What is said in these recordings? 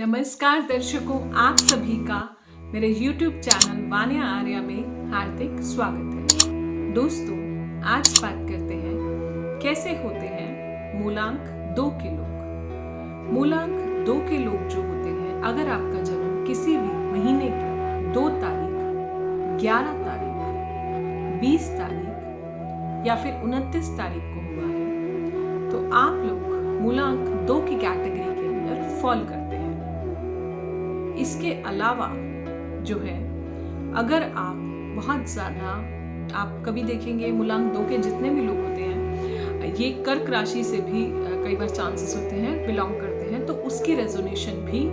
नमस्कार दर्शकों, आप सभी का मेरे YouTube चैनल वान्या आर्या में हार्दिक स्वागत है। दोस्तों, आज बात करते हैं कैसे होते हैं मूलांक 2 के लोग। मूलांक 2 के लोग जो होते हैं, अगर आपका जन्म किसी भी महीने की 2 तारीख, 11 तारीख, 20 तारीख या फिर 29 तारीख को हुआ है, तो आप लोग मूलांक 2 की कैटेगरी के अंदर फॉल करते हैं। इसके अलावा जो है, अगर आप बहुत ज़्यादा, आप कभी देखेंगे मूलांक 2 के जितने भी लोग होते हैं, ये कर्क राशि से भी कई बार चांसेस होते हैं, बिलोंग करते हैं, तो उसकी रेजोनेशन भी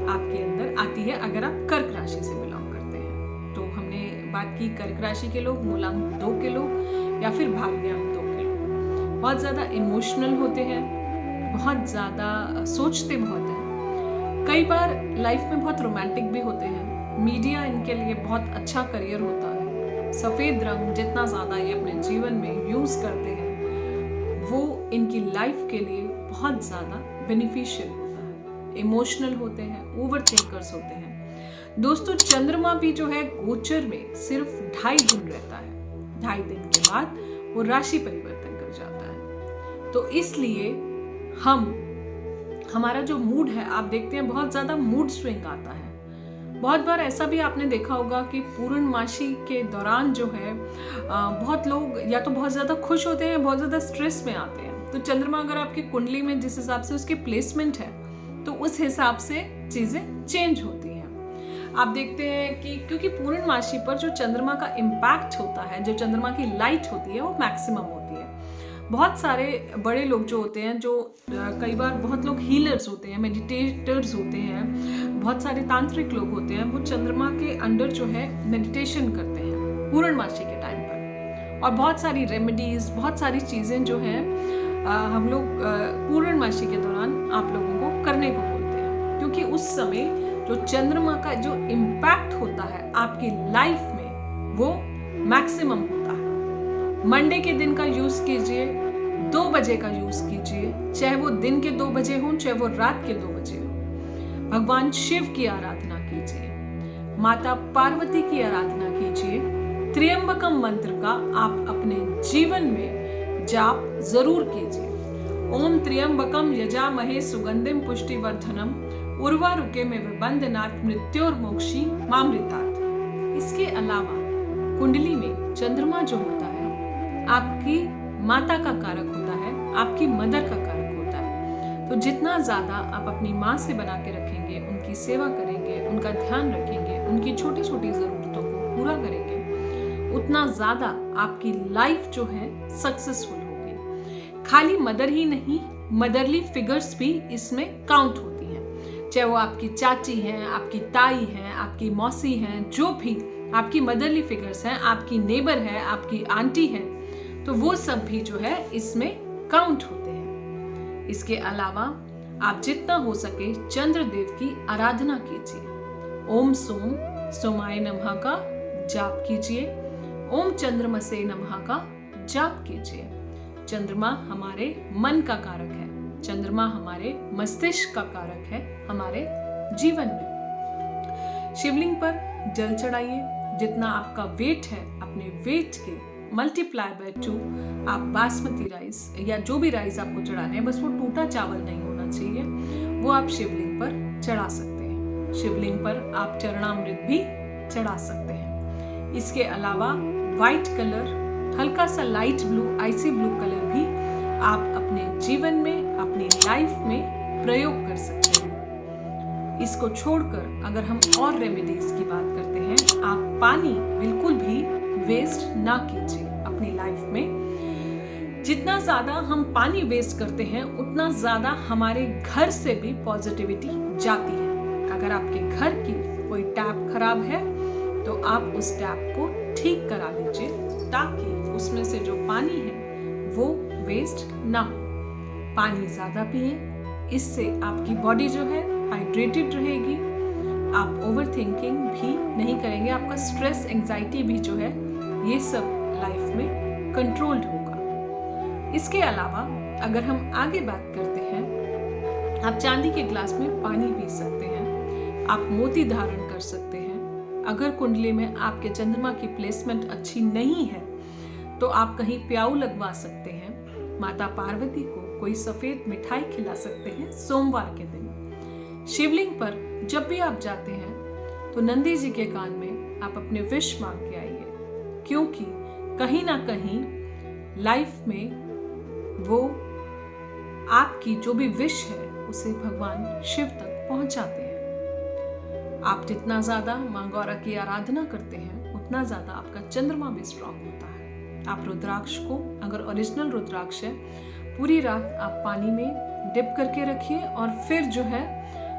आपके अंदर आती है अगर आप कर्क राशि से बिलोंग करते हैं। तो हमने बात की कर्क राशि के लोग, मूलांक 2 के लोग या फिर भाग्यांक 2 के लोग। बहुत ज़्यादा इमोशनल होते हैं, बहुत ज़्यादा सोचते बहुत हैं, कई बार लाइफ में बहुत रोमांटिक भी होते हैं। मीडिया इनके लिए बहुत अच्छा करियर होता है। सफ़ेद रंग जितना ज़्यादा ये अपने जीवन में यूज़ करते हैं, वो इनकी लाइफ के लिए बहुत ज़्यादा बेनिफिशियल होता है। इमोशनल होते हैं, ओवर थिंकर्स होते हैं। दोस्तों, चंद्रमा भी जो है गोचर में सिर्फ 2.5 दिन रहता है। 2.5 दिन के बाद वो राशि परिवर्तन कर जाता है। तो इसलिए हमारा जो मूड है, आप देखते हैं बहुत ज़्यादा मूड स्विंग आता है। बहुत बार ऐसा भी आपने देखा होगा कि पूर्णमासी के दौरान जो है बहुत लोग या तो बहुत ज़्यादा खुश होते हैं, बहुत ज़्यादा स्ट्रेस में आते हैं। तो चंद्रमा अगर आपकी कुंडली में जिस हिसाब से उसकी प्लेसमेंट है, तो उस हिसाब से चीज़ें चेंज होती हैं। आप देखते हैं कि क्योंकि पूर्णमासी पर जो चंद्रमा का इम्पैक्ट होता है, जो चंद्रमा की लाइट होती है, वो मैक्सिमम होती है। बहुत सारे बड़े लोग जो होते हैं, जो कई बार बहुत लोग हीलर्स होते हैं, मेडिटेटर्स होते हैं, बहुत सारे तांत्रिक लोग होते हैं, वो चंद्रमा के अंडर जो है मेडिटेशन करते हैं पूर्णमासी के टाइम पर। और बहुत सारी रेमेडीज, बहुत सारी चीज़ें जो हैं हम लोग पूर्णमासी के दौरान आप लोगों को करने को बोलते हैं, क्योंकि उस समय जो चंद्रमा का जो इम्पैक्ट होता है आपकी लाइफ में, वो मैक्सिमम होता है। मंडे के दिन का यूज़ कीजिए, 2 बजे का यूज़ कीजिए, चाहे वो दिन के 2 बजे हों, चाहे वो रात के 2 बजे हों। भगवान शिव की आराधना कीजिए, माता पार्वती की आराधना कीजिए। त्र्यंबकम मंत्र का आप अपने जीवन में जाप जरूर कीजिए। ओम त्र्यंबकम यजामहे सुगंधिम पुष्टिवर्धनम उर्वारुके में विबंधनात् मृत्योर्मोक्षी मामृतात्। इसके अलावा कुंडली में चंद्रमा जो होता है, आपकी माता का कारक होता है, आपकी मदर का कारक होता है। तो जितना ज़्यादा आप अपनी माँ से बना के रखेंगे, उनकी सेवा करेंगे, उनका ध्यान रखेंगे, उनकी छोटी छोटी ज़रूरतों को पूरा करेंगे, उतना ज़्यादा आपकी लाइफ जो है सक्सेसफुल होगी। खाली मदर ही नहीं, मदरली फिगर्स भी इसमें काउंट होती हैं। चाहे वो आपकी चाची हैं, आपकी ताई हैं, आपकी मौसी हैं, जो भी आपकी मदरली फिगर्स हैं, आपकी नेबर है, आपकी आंटी है, तो वो सब भी जो है इसमें काउंट होते हैं। इसके अलावा आप जितना हो सके चंद्रदेव की आराधना कीजिए। ओम सोम सोमाय नमः का जाप कीजिए। ओम चंद्रमसे नमः का जाप कीजिए। चंद्रमा हमारे मन का कारक है, चंद्रमा हमारे मस्तिष्क का कारक है हमारे जीवन में। शिवलिंग पर जल चढ़ाइए। जितना आपका वेट है, अपने वेट के मल्टीप्लाई बाय 2 आप बासमती राइस या जो भी राइस आपको चढ़ाने हैं, बस वो टूटा चावल नहीं होना चाहिए, वो आप शिवलिंग पर चढ़ा सकते हैं। शिवलिंग पर आप चरणामृत भी चढ़ा सकते हैं। इसके अलावा वाइट कलर, हल्का सा लाइट ब्लू, आइसी ब्लू कलर भी आप अपने जीवन में, अपनी लाइफ में प्रयोग कर सकते हैं। इसको छोड़कर अगर हम और रेमेडीज की बात करते हैं, आप पानी बिल्कुल भी वेस्ट ना कीजिए अपनी लाइफ में। जितना ज़्यादा हम पानी वेस्ट करते हैं, उतना ज़्यादा हमारे घर से भी पॉजिटिविटी जाती है। अगर आपके घर की कोई टैप खराब है, तो आप उस टैप को ठीक करा लीजिए, ताकि उसमें से जो पानी है वो वेस्ट ना हो। पानी ज़्यादा पिए, इससे आपकी बॉडी जो है हाइड्रेटेड रहेगी। आप ओवर थिंकिंग भी नहीं करेंगे, आपका स्ट्रेस, एंजाइटी भी जो है, ये सब लाइफ में कंट्रोल्ड होगा। इसके अलावा अगर हम आगे बात करते हैं, आप चांदी के ग्लास में पानी पी सकते हैं। आप मोती धारण कर सकते हैं। अगर कुंडली में आपके चंद्रमा की प्लेसमेंट अच्छी नहीं है तो आप कहीं प्याऊ लगवा सकते हैं। माता पार्वती को कोई सफेद मिठाई खिला सकते हैं सोमवार के दिन। शिवलिंग पर जब भी आप जाते हैं तो नंदी जी के कान में आप अपने विश मांग के आइए, क्योंकि कहीं ना कहीं लाइफ में वो आपकी जो भी विश है उसे भगवान शिव तक पहुंचाते हैं। आप जितना ज्यादा मां गौरा की आराधना करते हैं उतना ज्यादा आपका चंद्रमा भी स्ट्रांग होता है। आप रुद्राक्ष को, अगर ओरिजिनल रुद्राक्ष है, पूरी रात आप पानी में डिप करके रखिए और फिर जो है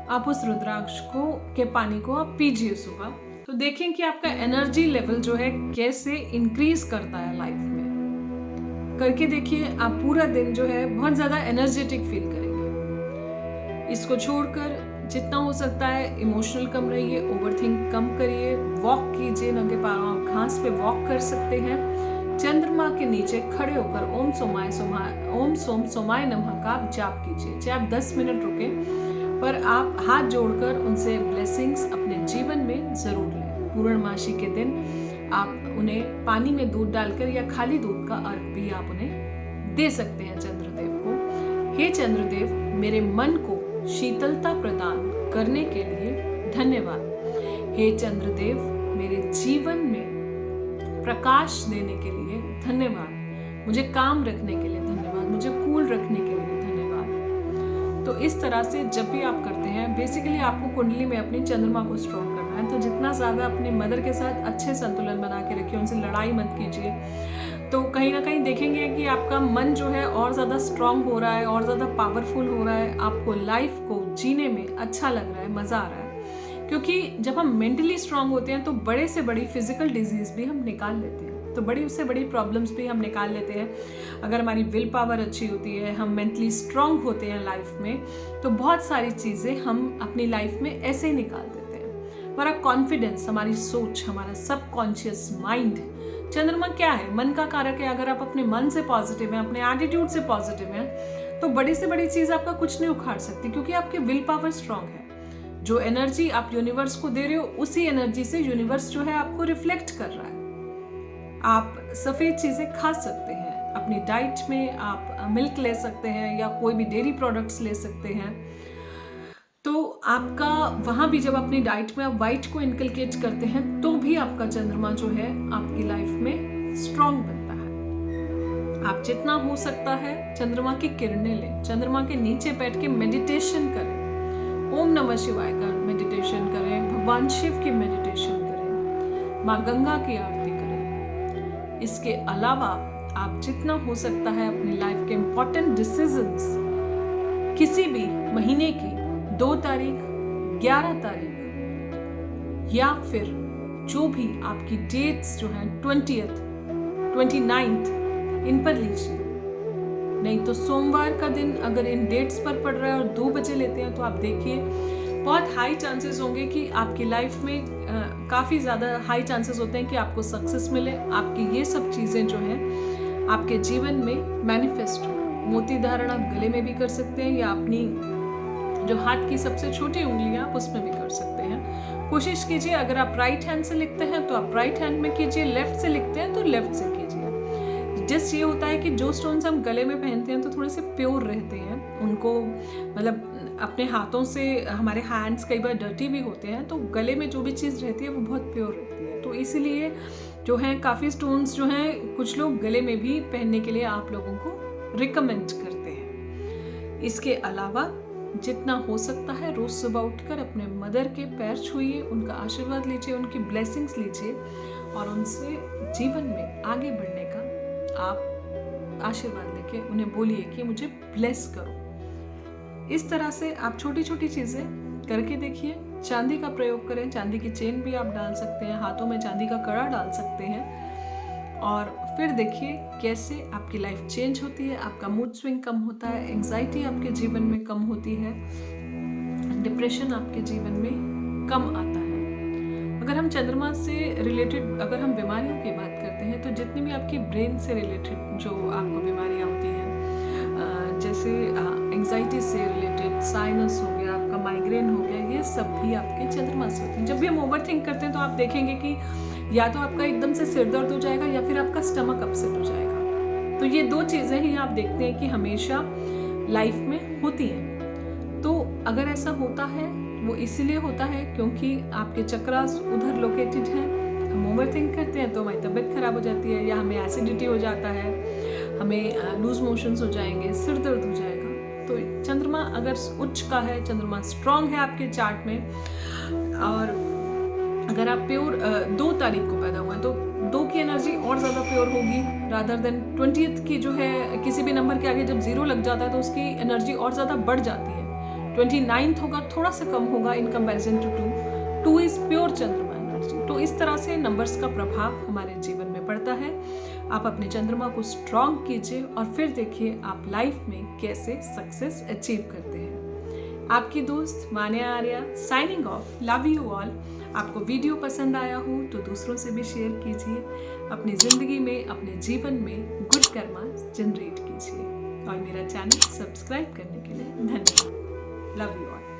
आप उस रुद्राक्ष को के पानी को आप पीजिए सुबह। तो देखें कि आपका एनर्जी लेवल जो है कैसे इंक्रीज करता है लाइफ में। करके देखिए, आप पूरा दिन जो है बहुत ज्यादा एनर्जेटिक फील करेंगे। इसको छोड़कर जितना हो सकता है इमोशनल कम रहिए, ओवरथिंक कम करिए, वॉक कीजिए, नंगे पैरों आप घास पे वॉक कर सकते हैं। चंद्रमा के नीचे खड़े होकर ओम सोम सोमाय नमः का आप जाप कीजिए। चाहे आप 10 मिनट रुके, पर आप हाथ जोड़कर उनसे ब्लेसिंग्स अपने जीवन में जरूर लें। पूर्णमासी के दिन आप उन्हें पानी में दूध डालकर या खाली दूध का अर्घ भी आप उन्हें दे सकते हैं चंद्रदेव को। हे चंद्रदेव, मेरे मन को शीतलता प्रदान करने के लिए धन्यवाद। हे चंद्रदेव, मेरे जीवन में प्रकाश देने के लिए धन्यवाद। मुझे काम रखने के लिए धन्यवाद। मुझे कूल रखने के लिए धन्यवाद। तो इस तरह से जब भी आप करते हैं, बेसिकली आपको कुंडली में अपनी चंद्रमा को स्ट्रॉन्ग करना है। तो जितना ज़्यादा अपने मदर के साथ अच्छे संतुलन बना के रखिए, उनसे लड़ाई मत कीजिए, तो कहीं ना कहीं देखेंगे कि आपका मन जो है और ज़्यादा स्ट्रांग हो रहा है, और ज़्यादा पावरफुल हो रहा है। आपको लाइफ को जीने में अच्छा लग रहा है, मज़ा आ रहा है। क्योंकि जब हम मेंटली स्ट्रांग होते हैं तो बड़े से बड़ी फिजिकल डिजीज भी हम निकाल लेते हैं, तो बड़ी से बड़ी प्रॉब्लम्स भी हम निकाल लेते हैं। अगर हमारी विल पावर अच्छी होती है, हम मेंटली स्ट्रांग होते हैं लाइफ में, तो बहुत सारी चीज़ें हम अपनी लाइफ में ऐसे ही निकाल देते हैं। हमारा कॉन्फिडेंस, हमारी सोच, हमारा सबकॉन्शियस माइंड, चंद्रमा क्या है? मन का कारक है। अगर आप अपने मन से पॉजिटिव हैं, अपने एटीट्यूड से पॉजिटिव हैं, तो बड़ी से बड़ी चीज़ आपका कुछ नहीं उखाड़ सकती, क्योंकि आपकी विल पावर स्ट्रांग है। जो एनर्जी आप यूनिवर्स को दे रहे हो, उसी एनर्जी से यूनिवर्स जो है आपको रिफ्लेक्ट कर रहा है। आप सफ़ेद चीज़ें खा सकते हैं अपनी डाइट में, आप मिल्क ले सकते हैं या कोई भी डेयरी प्रोडक्ट्स ले सकते हैं। तो आपका वहाँ भी जब अपनी डाइट में आप वाइट को इनकलकेट करते हैं, तो भी आपका चंद्रमा जो है आपकी लाइफ में स्ट्रांग बनता है। आप जितना हो सकता है चंद्रमा की किरणें लें, चंद्रमा के नीचे बैठ के मेडिटेशन करें, ओम नमः शिवाय का मेडिटेशन करें, भगवान शिव की मेडिटेशन करें, माँ गंगा की आरती करें। इसके अलावा आप जितना हो सकता है अपनी लाइफ के इम्पोर्टेंट डिसीजंस किसी भी महीने की 2 तारीख, 11 तारीख या फिर जो भी आपकी डेट्स जो हैं 20th, 29th, इन पर लीजिए। नहीं तो सोमवार का दिन अगर इन डेट्स पर पड़ रहा है और 2 बजे लेते हैं, तो आप देखिए बहुत हाई चांसेस होंगे कि आपकी लाइफ में काफ़ी ज़्यादा हाई चांसेस होते हैं कि आपको सक्सेस मिले। आपकी ये सब चीज़ें जो हैं आपके जीवन में मैनिफेस्ट हो। मोती धारण आप गले में भी कर सकते हैं, या अपनी जो हाथ की सबसे छोटी उंगलियां आप उसमें भी कर सकते हैं। कोशिश कीजिए, अगर आप राइट हैंड से लिखते हैं तो आप राइट हैंड में कीजिए, लेफ्ट से लिखते हैं तो लेफ्ट से कीजिए। जस्ट ये होता है कि जो स्टोन्स हम गले में पहनते हैं तो थोड़े से प्योर रहते हैं, उनको मतलब अपने हाथों से, हमारे हैंड्स कई बार डर्टी भी होते हैं, तो गले में जो भी चीज़ रहती है वो बहुत प्योर रहती है। तो इसीलिए जो है काफ़ी स्टोन्स जो हैं कुछ लोग गले में भी पहनने के लिए आप लोगों को रिकमेंड करते हैं। इसके अलावा जितना हो सकता है रोज सुबह उठकर अपने मदर के पैर छूइए, उनका आशीर्वाद लीजिए, उनकी ब्लेसिंग्स लीजिए और उनसे जीवन में आगे बढ़ने का आप आशीर्वाद लेके उन्हें बोलिए कि मुझे ब्लेस करो। इस तरह से आप छोटी छोटी चीज़ें करके देखिए। चांदी का प्रयोग करें, चांदी की चेन भी आप डाल सकते हैं, हाथों में चांदी का कड़ा डाल सकते हैं और फिर देखिए कैसे आपकी लाइफ चेंज होती है, आपका मूड स्विंग कम होता है, एंग्जाइटी आपके जीवन में कम होती है, डिप्रेशन आपके जीवन में कम आता है। अगर हम चंद्रमा से रिलेटेड अगर हम बीमारियों की बात करते हैं तो जितनी भी आपकी ब्रेन से रिलेटेड जो आपको बीमारियां होती हैं, जैसे एंग्जाइटी से रिलेटेड साइनस हो गया, आपका माइग्रेन हो गया, ये सब भी आपके चंद्रमा से होते हैं। जब भी हम ओवर थिंक करते हैं तो आप देखेंगे कि या तो आपका एकदम से सिर दर्द हो जाएगा या फिर आपका स्टमक अपसेट हो जाएगा। तो ये दो चीज़ें ही आप देखते हैं कि हमेशा लाइफ में होती हैं। तो अगर ऐसा होता है वो इसीलिए होता है क्योंकि आपके चक्रास उधर लोकेटेड हैं। हम ओवर थिंक करते हैं तो हमारी तबीयत खराब हो जाती है, या हमें एसिडिटी हो जाता है, हमें लूज मोशंस हो जाएंगे, सिर दर्द हो जाएगा। तो चंद्रमा अगर उच्च का है, चंद्रमा स्ट्रांग है आपके चार्ट में, और अगर आप प्योर 2 तारीख को पैदा हुए हैं तो 2 की एनर्जी और ज़्यादा प्योर होगी रादर देन 20th की जो है, किसी भी नंबर के आगे जब 0 लग जाता है तो उसकी एनर्जी और ज़्यादा बढ़ जाती है। 29th होगा, थोड़ा सा कम होगा in comparison to 2 is pure Chandrama energy. तो इस तरह से नंबर्स का प्रभाव हमारे जीवन में पड़ता है। आप अपने चंद्रमा को स्ट्रांग कीजिए और फिर देखिए आप लाइफ में कैसे सक्सेस अचीव करते हैं। आपकी दोस्त Manya Arya signing off. Love you all. आपको वीडियो पसंद आया हो तो दूसरों से भी शेयर कीजिए। अपनी ज़िंदगी में, अपने जीवन में गुड कर्मा जनरेट कीजिए और मेरा चैनल सब्सक्राइब करने के लिए धन्यवाद। Love you all.